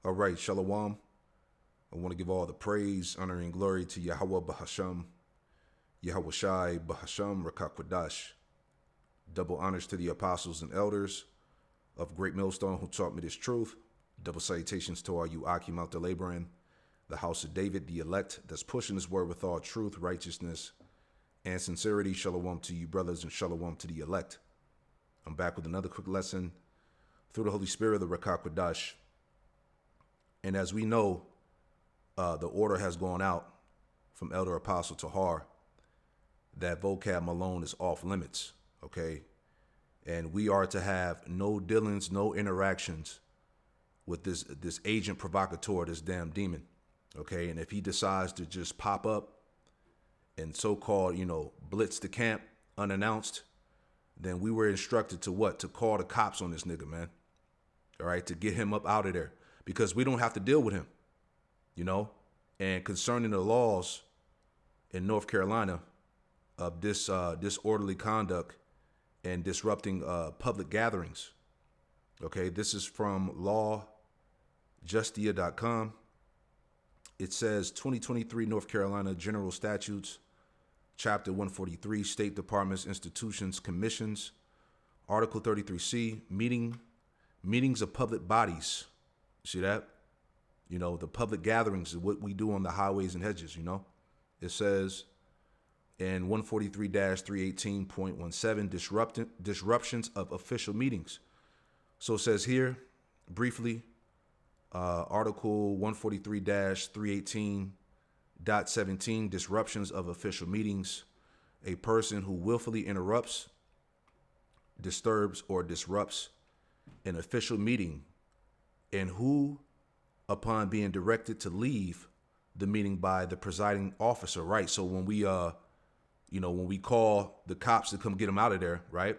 All right, Shalom. I want to give all the praise, honor, and glory to Yahweh Bahasham, Yahweh Shai Bahasham Rakakwadash. Double honors to the apostles and elders of Great Millstone who taught me this truth. Double salutations to all you Akim out there laboring, the house of David, the elect that's pushing his word with all truth, righteousness, and sincerity. Shalom to you brothers and shalom to the elect. I'm back with another quick lesson through the Holy Spirit, the Rakakwadash. And as we know, the order has gone out from Elder Apostle Tahar that Vocab Malone is off limits, okay? And we are to have no dealings, no interactions with this agent provocateur, this damn demon, okay? And if he decides to just pop up and so-called, blitz the camp unannounced, then we were instructed to what? To call the cops on this nigga, man, all right? To get him up out of there. Because we don't have to deal with him, And concerning the laws in North Carolina of this disorderly conduct and disrupting public gatherings, okay, this is from lawjustia.com. It says 2023 North Carolina General Statutes, Chapter 143, State Departments, Institutions, Commissions, Article 33C, meetings of public bodies. See that? The public gatherings is what we do on the highways and hedges, It says in 143-318.17, disruptions of official meetings. So it says here, briefly, Article 143-318.17, disruptions of official meetings. A person who willfully interrupts, disturbs, or disrupts an official meeting and who, upon being directed to leave the meeting by the presiding officer, right? So when we, when we call the cops to come get him out of there, right?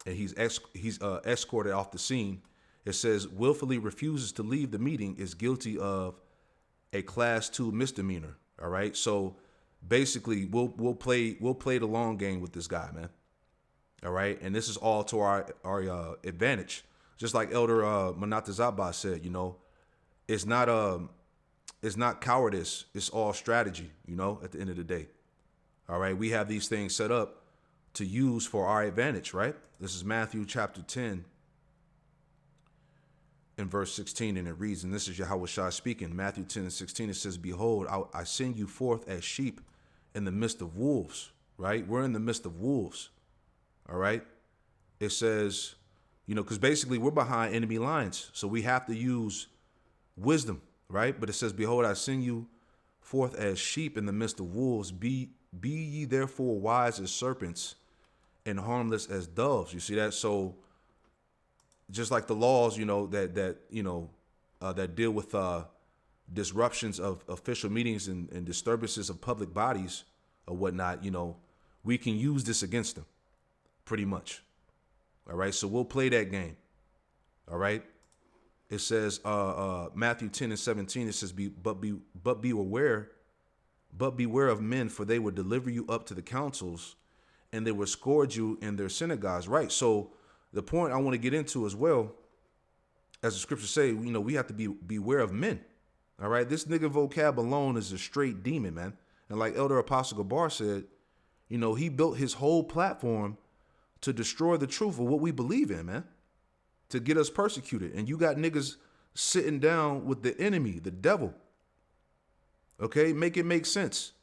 And he's escorted off the scene, it says willfully refuses to leave the meeting is guilty of a Class 2 misdemeanor. All right. So basically, we'll play the long game with this guy, man. All right, and this is all to our advantage. Just like Elder Manatazaba said, it's not cowardice. It's all strategy, at the end of the day. All right. We have these things set up to use for our advantage, right? This is Matthew chapter 10 and verse 16. And it reads, and this is Yahweh Shai speaking, Matthew 10 and 16. It says, behold, I send you forth as sheep in the midst of wolves, right? We're in the midst of wolves. All right. It says, because basically we're behind enemy lines. So we have to use wisdom, right? But it says, behold, I send you forth as sheep in the midst of wolves. Be ye therefore wise as serpents and harmless as doves. You see that? So just like the laws, that deal with disruptions of official meetings and disturbances of public bodies or whatnot, we can use this against them pretty much. All right, so we'll play that game. All right. It says Matthew 10 and 17. It says, beware of men, for they will deliver you up to the councils, and they will scourge you in their synagogues. Right. So the point I want to get into as well, as the scriptures say, we have to beware of men. All right. This nigga Vocab alone is a straight demon, man. And like Elder Apostle Gabar said, he built his whole platform to destroy the truth of what we believe in, man, to get us persecuted. And you got niggas sitting down with the enemy, the devil. Okay, make it make sense.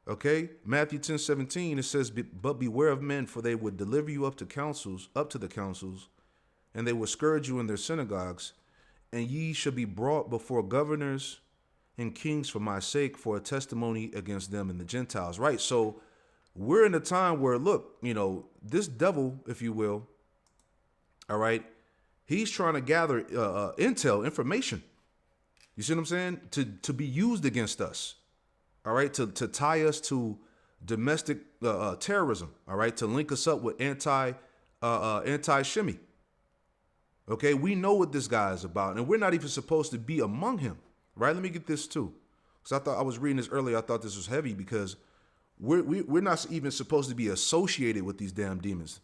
Okay, Matthew 10:17, it says, but beware of men, for they would deliver you up to the councils, and they will scourge you in their synagogues, and ye shall be brought before governors and kings for my sake, for a testimony against them and the Gentiles. Right, so we're in a time where, look, this devil, if you will, all right, he's trying to gather intel, information. You see what I'm saying? To be used against us, all right, to tie us to domestic terrorism, all right, to link us up with anti-shimmy. Okay, we know what this guy is about, and we're not even supposed to be among him, right? Let me get this too, because I thought I was reading this earlier. I thought this was heavy because we're not even supposed to be associated with these damn demons,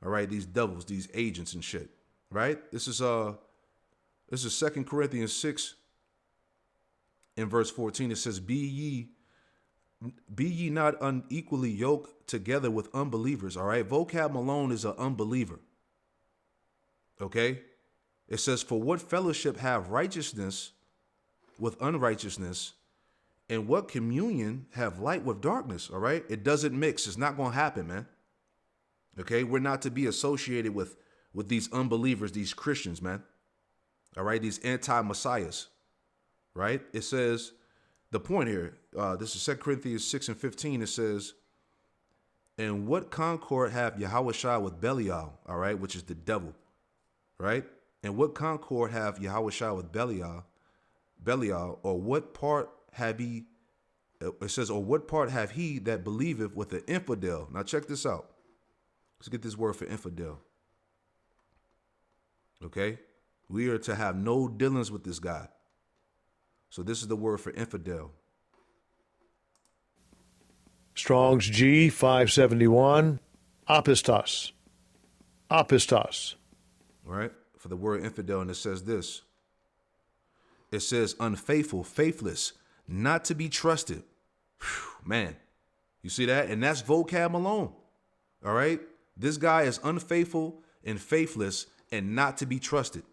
all right? These devils, these agents and shit, right? This is This is 2 Corinthians 6 in verse 14. It says, Be ye not unequally yoked together with unbelievers. All right. Vocab Malone is an unbeliever. Okay. It says, for what fellowship have righteousness with unrighteousness? And what communion have light with darkness? All right. It doesn't mix. It's not going to happen, man. Okay. We're not to be associated with these unbelievers, these Christians, man. All right. These anti-messiahs. Right. It says the point here. This is 2 Corinthians 6 and 15. It says, and what concord have Yahushua with Belial? All right. Which is the devil. Right. And what concord have Yahushua with Belial? Or what part have he? It says, or what part have he that believeth with the infidel? Now check this out. Let's get this word for infidel. Okay. We are to have no dealings with this guy. So this is the word for infidel. Strong's G 571, apistos. Apistos. All right. For the word infidel, and it says this. It says unfaithful, faithless, not to be trusted. Whew, man, you see that? And that's vocab Malone. All right. This guy is unfaithful and faithless and not to be trusted.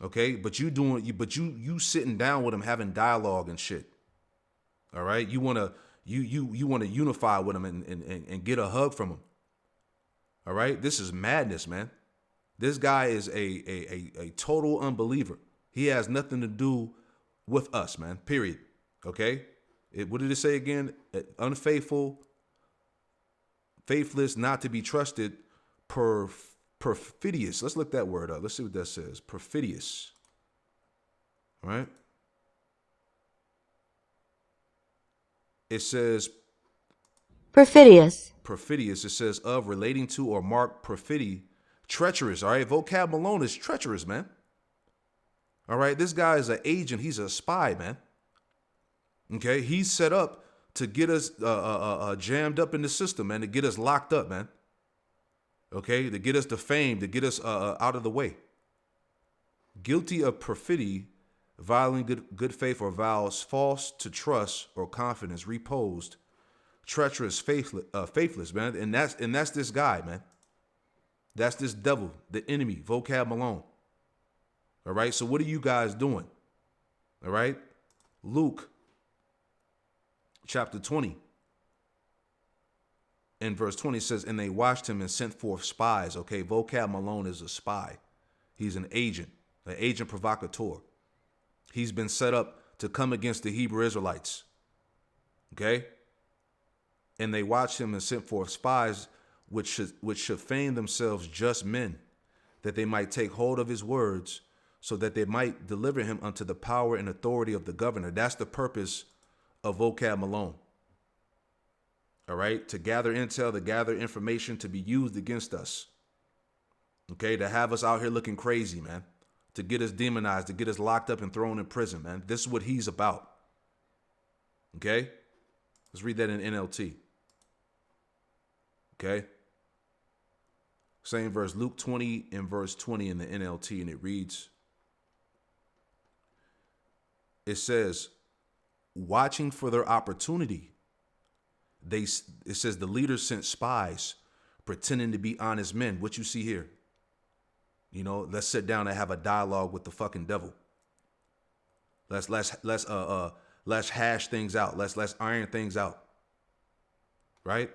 Okay. But you sitting down with him, having dialogue and shit. All right. You want to unify with him and get a hug from him. All right. This is madness, man. This guy is a total unbeliever. He has nothing to do with us, man. Period. Okay. What did it say again? Unfaithful, faithless, not to be trusted, perfidious. Let's look that word up. Let's see what that says. Perfidious. All right. It says perfidious. Perfidious. It says of, relating to, or mark perfidy. Treacherous. All right. Vocab Malone is treacherous, man. All right. This guy is an agent. He's a spy, man. Okay. He's set up to get us jammed up in the system, man, to get us locked up, man. Okay. To get us defamed, to get us out of the way. Guilty of perfidy, violating good faith or vows, false to trust or confidence, reposed, treacherous, faithless, man. And that's this guy, man. That's this devil, the enemy, vocab Malone. All right. So what are you guys doing? All right. Luke chapter 20 in verse 20 says, and they watched him and sent forth spies. Okay. Vocab Malone is a spy. He's an agent provocateur. He's been set up to come against the Hebrew Israelites. Okay. And they watched him and sent forth spies, which should feign themselves just men, that they might take hold of his words, so that they might deliver him unto the power and authority of the governor. That's the purpose of vocab Malone. All right. To gather intel, to gather information to be used against us. Okay. To have us out here looking crazy, man. To get us demonized, to get us locked up and thrown in prison, man. This is what he's about. Okay. Let's read that in NLT. Okay. Same verse, Luke 20 and verse 20 in the NLT, and it reads, it says, watching for their opportunity. It says the leaders sent spies pretending to be honest men. What you see here? You know, let's sit down and have a dialogue with the fucking devil. Let's hash things out. Let's iron things out. Right?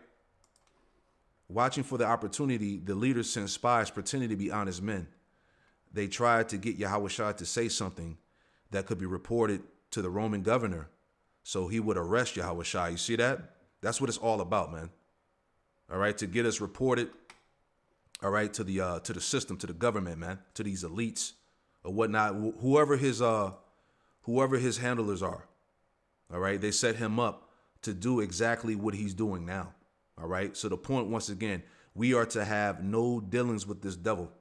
Watching for the opportunity, the leaders sent spies pretending to be honest men. They tried to get Yahushua to say something that could be reported to the Roman governor so he would arrest Yahushua. You see that? That's what it's all about, man. All right, to get us reported, all right, to the system, to the government, man, to these elites or whatnot, whoever his handlers are. All right, they set him up to do exactly what he's doing now. All right. So the point, once again, we are to have no dealings with this devil.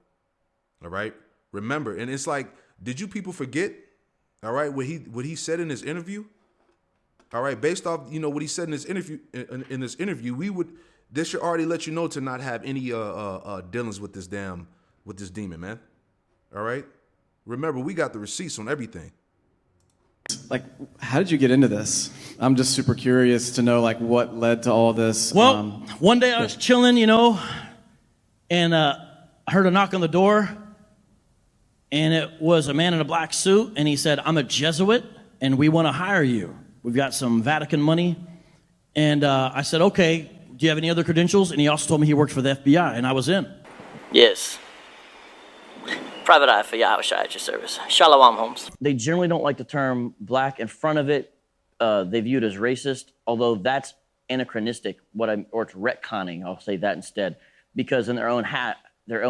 All right. Remember, and it's like, did you people forget? All right. What he said in his interview. All right. Based off, what he said in his interview, this should already let you know to not have any dealings with this demon, man. All right. Remember, we got the receipts on everything. Like, how did you get into this? I'm just super curious to know, like, what led to all this. Well, one day I was chilling, and I heard a knock on the door, and it was a man in a black suit, and he said, "I'm a Jesuit, and we want to hire you. We've got some Vatican money." And I said, "Okay, do you have any other credentials?" And he also told me he worked for the FBI, and I was in. Yes. Private eye for Yahweh Shai at your service. Shalom, Holmes. They generally don't like the term black in front of it. They view it as racist, although that's anachronistic, or it's retconning, I'll say that instead, because in their own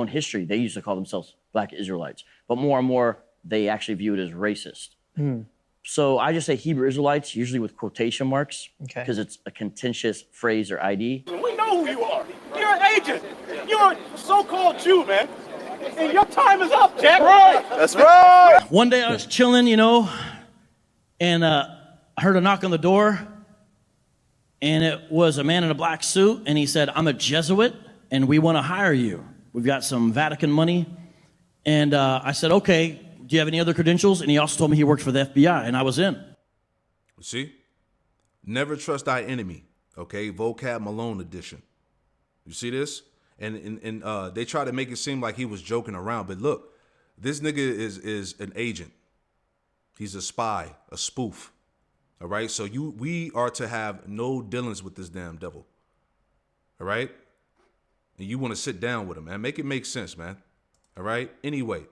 history, they used to call themselves black Israelites. But more and more, they actually view it as racist. So I just say Hebrew Israelites, usually with quotation marks, because it's a contentious phrase or ID. We know who you are. You're an agent. You're a so-called Jew, man. And your time is up, Jack. Right. That's right. One day I was chilling, and I heard a knock on the door, and it was a man in a black suit, and he said, "I'm a Jesuit, and we want to hire you. We've got some Vatican money." And I said, "Okay, do you have any other credentials?" And he also told me he worked for the FBI, and I was in. See? Never trust thy enemy. Okay, Vocab Malone edition. You see this? And they try to make it seem like he was joking around, but look, this nigga is an agent. He's a spy, a spoof. All right, so we are to have no dealings with this damn devil. All right, and you want to sit down with him, man. Make it make sense, man. All right. Anyway,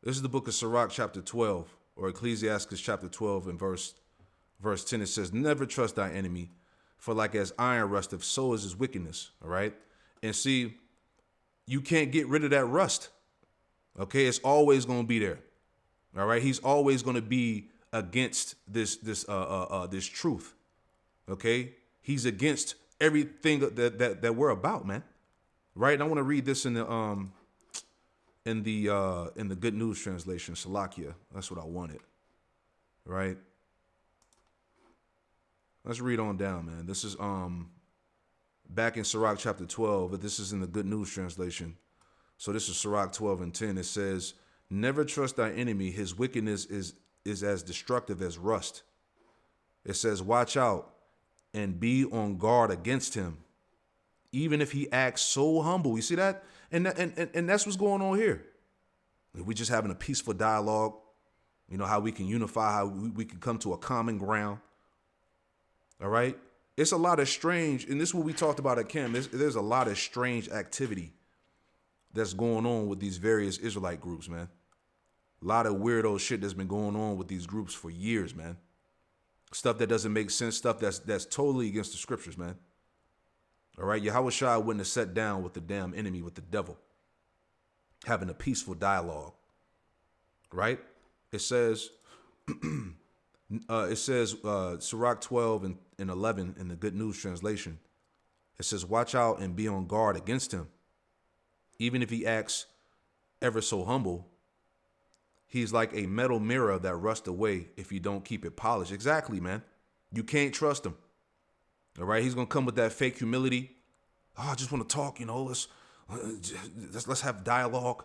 this is the book of Sirach, chapter 12, or Ecclesiastes, chapter 12, and verse 10. It says, "Never trust thy enemy. For like as iron rusteth, so is his wickedness." All right. And see, you can't get rid of that rust. Okay. It's always going to be there. All right. He's always going to be against this truth. Okay. He's against everything that we're about, man. Right. And I want to read this in the Good News translation, Salakia. That's what I wanted. Right. Let's read on down, man. This is back in Sirach chapter 12, but this is in the Good News translation. So this is Sirach 12 and 10. It says, "Never trust thy enemy. His wickedness is as destructive as rust." It says, "Watch out and be on guard against him, even if he acts so humble." You see that? And that's what's going on here. We're just having a peaceful dialogue. You know, how we can unify, how we can come to a common ground. All right. It's a lot of strange, and this is what we talked about at camp. There's a lot of strange activity that's going on with these various Israelite groups, man. A lot of weirdo shit that's been going on with these groups for years, man. Stuff that doesn't make sense, stuff that's totally against the scriptures, man. All right. Yahweh Shai wouldn't have sat down with the damn enemy, with the devil, having a peaceful dialogue. Right. It says, Sirach 12 and 11 in the Good News translation. It says, "Watch out and be on guard against him. Even if he acts ever so humble, he's like a metal mirror that rusts away if you don't keep it polished." Exactly, man. You can't trust him. All right. He's going to come with that fake humility. "Oh, I just want to talk, let's have dialogue.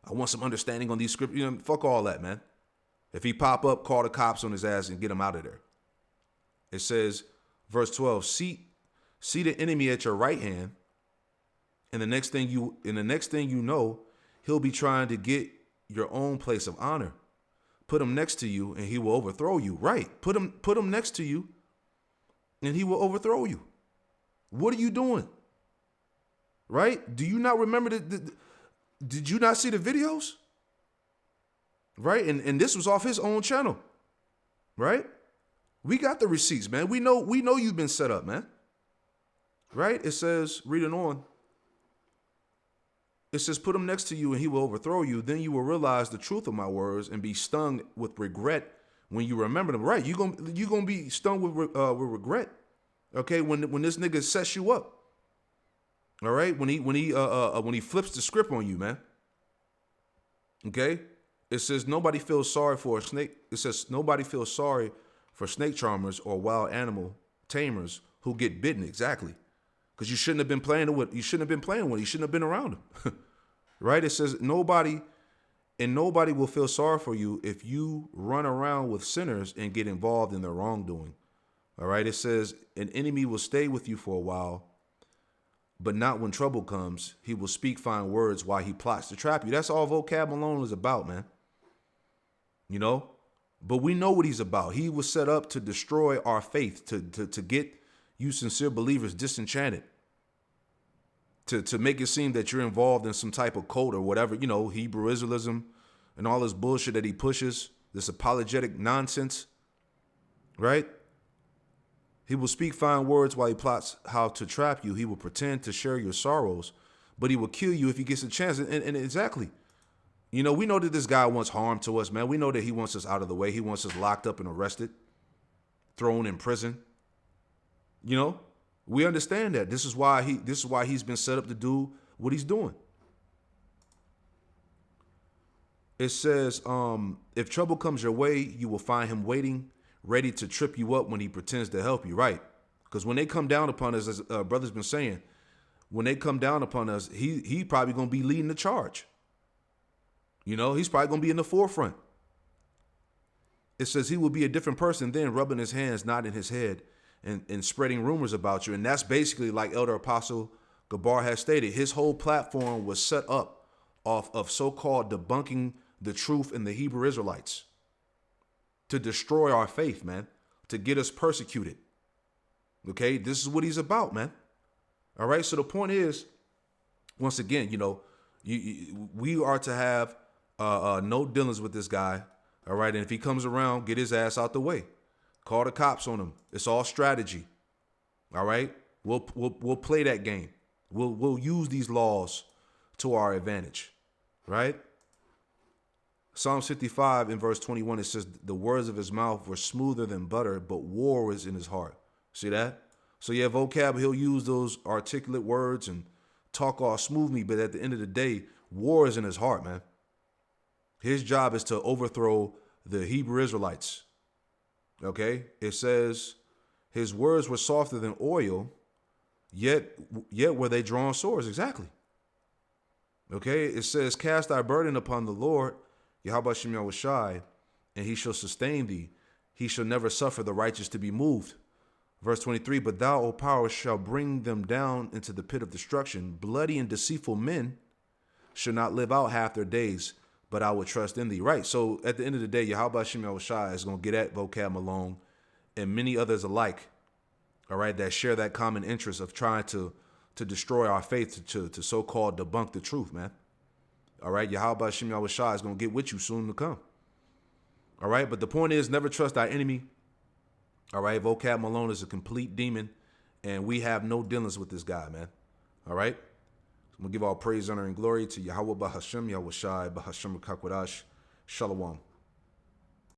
I want some understanding on these scriptures." Fuck all that, man. If he pop up, call the cops on his ass and get him out of there. It says, verse 12, see the enemy at your right hand, and the next thing you know, he'll be trying to get your own place of honor. Put him next to you, and he will overthrow you. Right? Put him next to you, and he will overthrow you. What are you doing? Right? Do you not remember did you not see the videos? Right? And this was off his own channel. Right? We got the receipts, man. We know you've been set up, man. Right? It says, reading on, it says, "Put him next to you and he will overthrow you. Then you will realize the truth of my words and be stung with regret when you remember them." Right? You're gonna be stung with regret. Okay? When this nigga sets you up. All right? When he flips the script on you, man. Okay? It says nobody feels sorry for a snake. It says nobody feels sorry for snake charmers or wild animal tamers who get bitten. Exactly. Because you shouldn't have been playing with. You shouldn't have been playing with. You shouldn't have been around him. Right? It says nobody And nobody will feel sorry for you if you run around with sinners and get involved in their wrongdoing. All right. It says an enemy will stay with you for a while, but not when trouble comes. He will speak fine words while he plots to trap you. That's all Vocab Malone is about, man. You know, but we know what he's about. He was set up to destroy our faith, to get you sincere believers disenchanted, to make it seem that you're involved in some type of cult or whatever, you know, Hebrew Israelism and all this bullshit that he pushes, this apologetic nonsense, right? He will speak fine words while he plots how to trap you. He will pretend to share your sorrows, but he will kill you if he gets a chance. And exactly, you know, we know that this guy wants harm to us, man. We know that he wants us out of the way. He wants us locked up and arrested, thrown in prison. You know, we understand that. This is why he's been set up to do what he's doing. It says, if trouble comes your way, you will find him waiting, ready to trip you up when he pretends to help you, right? Because when they come down upon us, as brother's been saying, when they come down upon us, he probably going to be leading the charge. You know, he's probably going to be in the forefront. It says he will be a different person then, rubbing his hands, nodding his head, and spreading rumors about you. And that's basically, like Elder Apostle Gabar has stated, his whole platform was set up off of so-called debunking the truth in the Hebrew Israelites, to destroy our faith, man, to get us persecuted. Okay, this is what he's about, man. All right, so the point is, once again, you know, we are to have no dealings with this guy. All right, and if he comes around, get his ass out the way. Call the cops on him. It's all strategy. All right, we'll play that game. We'll use these laws to our advantage, right? Psalm 55 in verse 21, it says, the words of his mouth were smoother than butter, but war was in his heart. See that? So yeah, Vocab, he'll use those articulate words and talk all smoothly, but at the end of the day, war is in his heart, man. His job is to overthrow the Hebrew Israelites. Okay? It says, his words were softer than oil, yet were they drawn swords. Exactly. Okay? It says, cast thy burden upon the Lord, Yahweh Shem Yahushai, and he shall sustain thee. He shall never suffer the righteous to be moved. Verse 23, but thou, O power, shall bring them down into the pit of destruction. Bloody and deceitful men shall not live out half their days, but I will trust in thee. Right. So at the end of the day, Yahweh Shem Yahushai is going to get at Vocab Malone and many others alike, all right, that share that common interest of trying to destroy our faith, to so-called debunk the truth, man. All right, Yahweh Shem Yahushai is going to get with you soon to come. All right, but the point is, never trust thy enemy. All right, Vocab Malone is a complete demon, and we have no dealings with this guy, man. All right, I'm going to give all praise, honor, and glory to Yahweh Bahashem Yahushai Bahashem Kakwadash. Shalom.